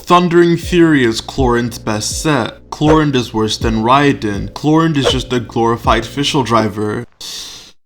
Thundering Fury is Clorinde's best set. Clorinde is worse than Raiden. Clorinde is just a glorified fischl driver.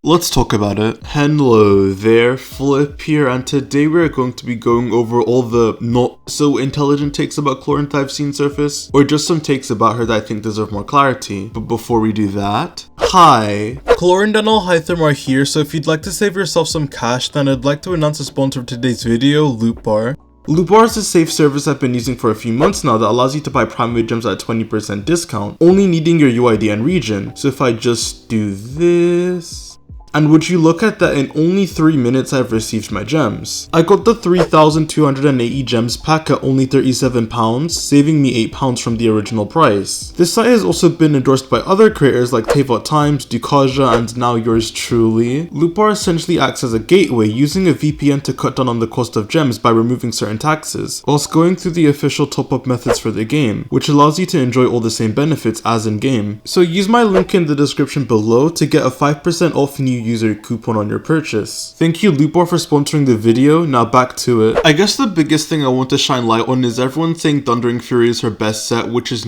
Let's talk about it. Hello there, Flip here, and today we're going to be going over all the not so intelligent takes about Clorinde that I've seen surface, or just some takes about her that I think deserve more clarity. But before we do that, hi! Clorinde and Alhythem are here, so if you'd like to save yourself some cash, then I'd like to announce a sponsor of today's video, Loot Bar. Loot Bar is a safe service I've been using for a few months now that allows you to buy primary gems at a 20% discount, only needing your UID and region. So if I just do this... And would you look at that, in only 3 minutes I've received my gems. I got the 3,280 gems pack at only £37, saving me £8 from the original price. This site has also been endorsed by other creators like Tavot Times, Dukaja, and now yours truly. Loot Bar essentially acts as a gateway, using a VPN to cut down on the cost of gems by removing certain taxes, whilst going through the official top-up methods for the game, which allows you to enjoy all the same benefits as in-game. So use my link in the description below to get a 5% off new user coupon on your purchase. Thank you Loot Bar for sponsoring the video, now back to it. I guess the biggest thing I want to shine light on is everyone saying Thundering Fury is her best set, which is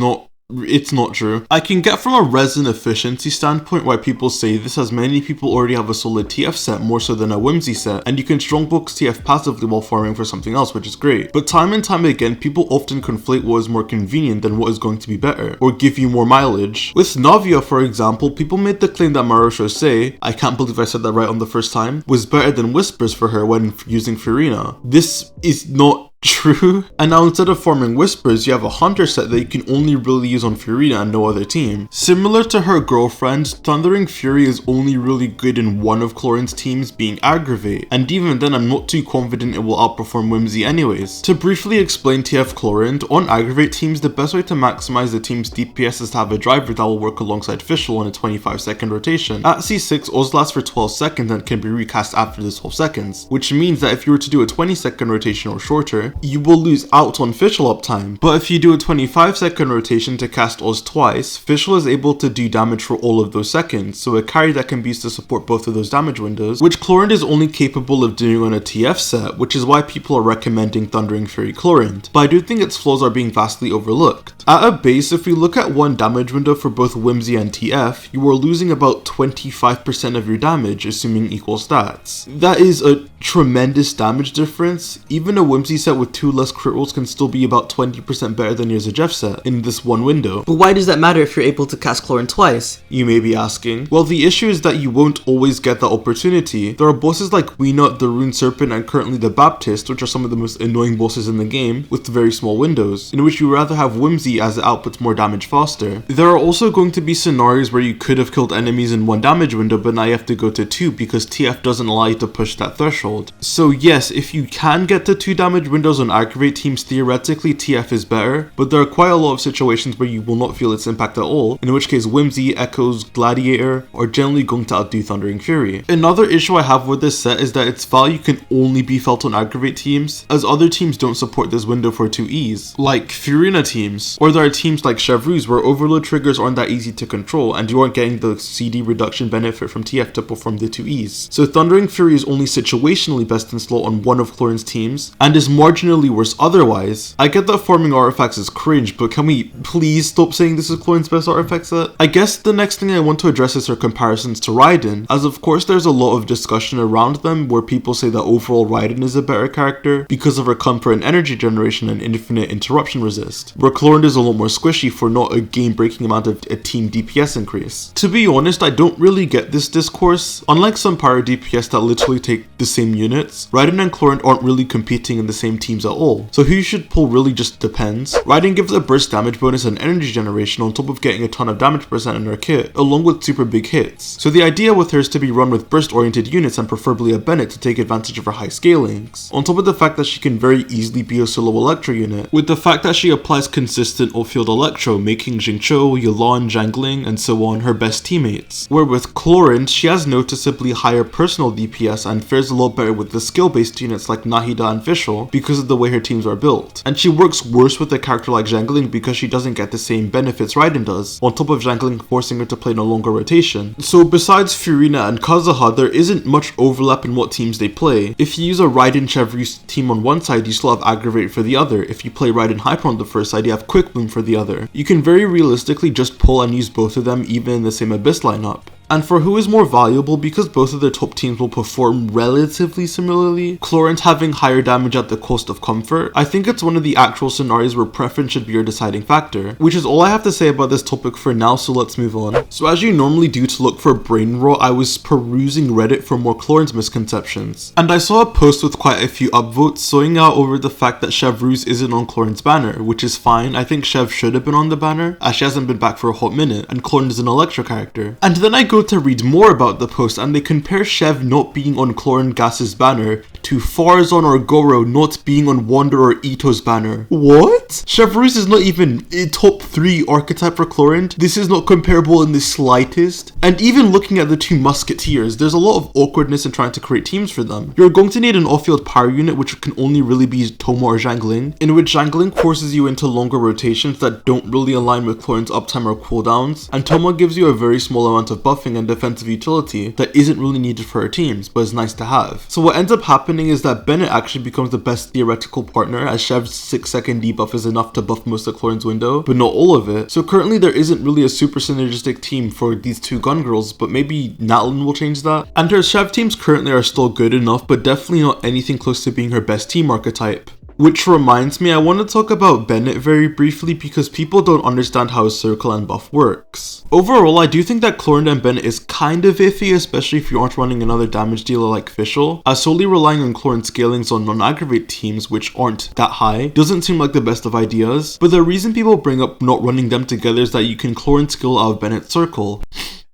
it's not true. I can get from a resin efficiency standpoint why people say this, as many people already have a solid TF set more so than a Whimsy set, and you can strongbox TF passively while farming for something else, which is great. But time and time again, people often conflate what is more convenient than what is going to be better, or give you more mileage. With Navia, for example, people made the claim that Marosho, I can't believe I said that right on the first time, was better than Whispers for her when using Furina. This is not true. And now instead of farming Whispers, you have a Hunter set that you can only really use on Furina and no other team. Similar to her girlfriend, Thundering Fury is only really good in one of Clorinde's teams, being Aggravate, and even then I'm not too confident it will outperform Whimsy anyways. To briefly explain TF Clorinde, on Aggravate teams, the best way to maximize the team's DPS is to have a driver that will work alongside fischl on a 25-second rotation. At C6, Oz lasts for 12 seconds and can be recast after the 12 seconds, which means that if you were to do a 20-second rotation or shorter, you will lose out on fischl uptime. But if you do a 25-second rotation to cast Oz twice, fischl is able to do damage for all of those seconds, so a carry that can be used to support both of those damage windows, which Clorinde is only capable of doing on a TF set, which is why people are recommending Thundering Fury Clorinde. But I do think its flaws are being vastly overlooked. At a base, if we look at one damage window for both Whimsy and TF, you are losing about 25% of your damage, assuming equal stats. That is a tremendous damage difference. Even a Whimsy set with 2 less crit rolls can still be about 20% better than your Zajef set in this one window. But why does that matter if you're able to cast Clorinde twice? You may be asking. Well, the issue is that you won't always get that opportunity. There are bosses like Weenut, the Rune Serpent, and currently the Baptist, which are some of the most annoying bosses in the game, with very small windows, in which you rather have Whimsy as it outputs more damage faster. There are also going to be scenarios where you could have killed enemies in 1 damage window, but now you have to go to 2 because TF doesn't allow you to push that threshold. So yes, if you can get to 2 damage windows on Aggravate teams, theoretically TF is better, but there are quite a lot of situations where you will not feel its impact at all, in which case Whimsy, Echoes, Gladiator are generally going to outdo Thundering Fury. Another issue I have with this set is that its value can only be felt on Aggravate teams, as other teams don't support this window for 2Es, like Furina teams, or there are teams like Chevreuse where overload triggers aren't that easy to control and you aren't getting the CD reduction benefit from TF to perform the 2Es. So Thundering Fury is only situationally best in slot on one of Clorinde's teams, and is marginally worse otherwise. I get that farming artifacts is cringe, but can we please stop saying this is Clorinde's best artifact set? I guess the next thing I want to address is her comparisons to Raiden, as of course there's a lot of discussion around them where people say that overall Raiden is a better character because of her comfort and energy generation and infinite interruption resist, where Clorinde is a lot more squishy for not a game-breaking amount of a team DPS increase. To be honest, I don't really get this discourse. Unlike some pyro DPS that literally take the same units, Raiden and Clorinde aren't really competing in the same teams at all, so who you should pull really just depends. Raiden gives a burst damage bonus and energy generation on top of getting a ton of damage percent in her kit, along with super big hits. So the idea with her is to be run with burst oriented units and preferably a Bennett to take advantage of her high scalings, on top of the fact that she can very easily be a solo electro unit, with the fact that she applies consistent off-field electro, making Jingcho, Yulan, Zhangling, and so on her best teammates. Where with Clorinde, she has noticeably higher personal DPS and fares a lot better with the skill-based units like Nahida and Fischl because of the way her teams are built. And she works worse with a character like Xiangling because she doesn't get the same benefits Raiden does, on top of Xiangling forcing her to play in a longer rotation. So besides Furina and Kazuha, there isn't much overlap in what teams they play. If you use a Raiden Chevreuse team on one side, you still have Aggravate for the other. If you play Raiden Hyper on the first side, you have Quick Bloom for the other. You can very realistically just pull and use both of them even in the same Abyss lineup. And for who is more valuable, because both of their top teams will perform relatively similarly, Clorinde having higher damage at the cost of comfort, I think it's one of the actual scenarios where preference should be your deciding factor. Which is all I have to say about this topic for now, so let's move on. So as you normally do to look for brain rot, I was perusing Reddit for more Clorinde misconceptions. And I saw a post with quite a few upvotes sewing out over the fact that Chevreuse isn't on Clorinde's banner, which is fine. I think Chev should have been on the banner, as she hasn't been back for a hot minute, and Clorinde is an Electro character. And then I go to read more about the post and they compare Chev not being on Clorinde Gas's banner to Farzan or Goro not being on Wander or Ito's banner. What? Chevreuse is not even a top 3 archetype for Clorinde. This is not comparable in the slightest. And even looking at the two musketeers, there's a lot of awkwardness in trying to create teams for them. You're going to need an off-field power unit which can only really be Thoma or Xiangling, in which Xiangling forces you into longer rotations that don't really align with Clorinde's uptime or cooldowns, and Thoma gives you a very small amount of buffing and defensive utility that isn't really needed for her teams, but is nice to have. So what ends up happening is that Bennett actually becomes the best theoretical partner, as Chev's 6-second debuff is enough to buff most of Clorinde's window, but not all of it. So currently there isn't really a super synergistic team for these two gun girls, but maybe Natlin will change that. And her Chev teams currently are still good enough, but definitely not anything close to being her best team archetype. Which reminds me, I want to talk about Bennett very briefly because people don't understand how his circle and buff works. Overall, I do think that Clorinde and Bennett is kind of iffy, especially if you aren't running another damage dealer like Fischl, as solely relying on Clorinde scalings on non-aggravate teams which aren't that high doesn't seem like the best of ideas, but the reason people bring up not running them together is that you can Clorinde skill out of Bennett's circle.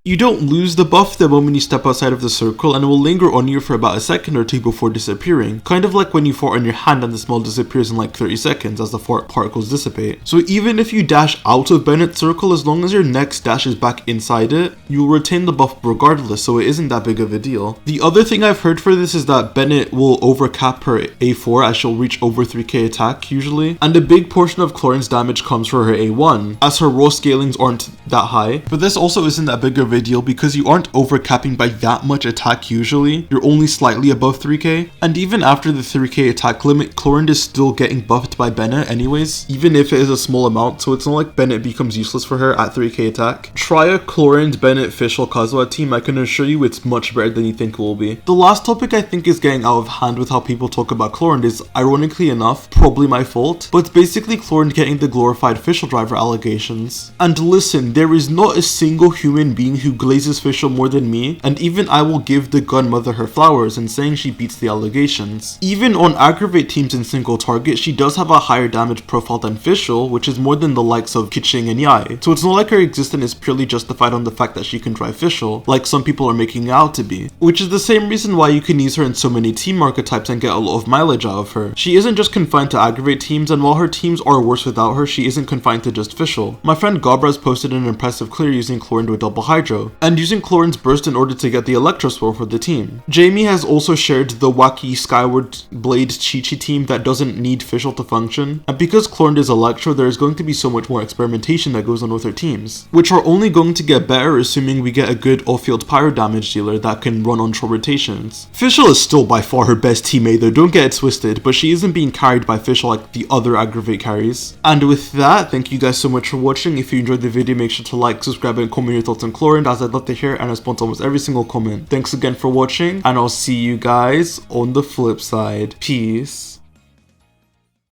You don't lose the buff the moment you step outside of the circle, and it will linger on you for about a second or two before disappearing, kind of like when you fart on your hand and the smell disappears in like 30 seconds as the fart particles dissipate. So even if you dash out of Bennett's circle, as long as your next dash is back inside it, you will retain the buff regardless, so it isn't that big of a deal. The other thing I've heard for this is that Bennett will overcap her A4 as she'll reach over 3k attack usually, and a big portion of Clorinde's damage comes for her A1, as her raw scalings aren't that high, but this also isn't that big of a deal because you aren't overcapping by that much attack usually, you're only slightly above 3k, and even after the 3k attack limit, Clorinde is still getting buffed by Bennett anyways, even if it is a small amount, so it's not like Bennett becomes useless for her at 3k attack. Try a Clorinde, Bennett, Fischl, Kazuha team, I can assure you it's much better than you think it will be. The last topic I think is getting out of hand with how people talk about Clorinde is, ironically enough, probably my fault, but it's basically Clorinde getting the glorified Fischl driver allegations. And listen, there is not a single human being who glazes Fischl more than me, and even I will give the gun mother her flowers in saying she beats the allegations. Even on aggravate teams in single target, she does have a higher damage profile than Fischl, which is more than the likes of Keqing and Yai, so it's not like her existence is purely justified on the fact that she can drive Fischl, like some people are making it out to be. Which is the same reason why you can use her in so many team archetypes and get a lot of mileage out of her. She isn't just confined to aggravate teams, and while her teams are worse without her, she isn't confined to just Fischl. My friend Gabraz posted an impressive clear using Clorinde with double Hydro, and using Clorinde's burst in order to get the Electro Swirl for the team. Jamie has also shared the wacky Skyward Blade Chi-Chi team that doesn't need Fischl to function, and because Clorinde is Electro, there is going to be so much more experimentation that goes on with her teams, which are only going to get better assuming we get a good off-field pyro damage dealer that can run on short rotations. Fischl is still by far her best teammate though, don't get it twisted, but she isn't being carried by Fischl like the other aggravate carries. And with that, thank you guys so much for watching. If you enjoyed the video, make sure to like, subscribe, and comment your thoughts on Clorinde, as I'd love to hear and respond to almost every single comment. Thanks again for watching, and I'll see you guys on the flip side. Peace.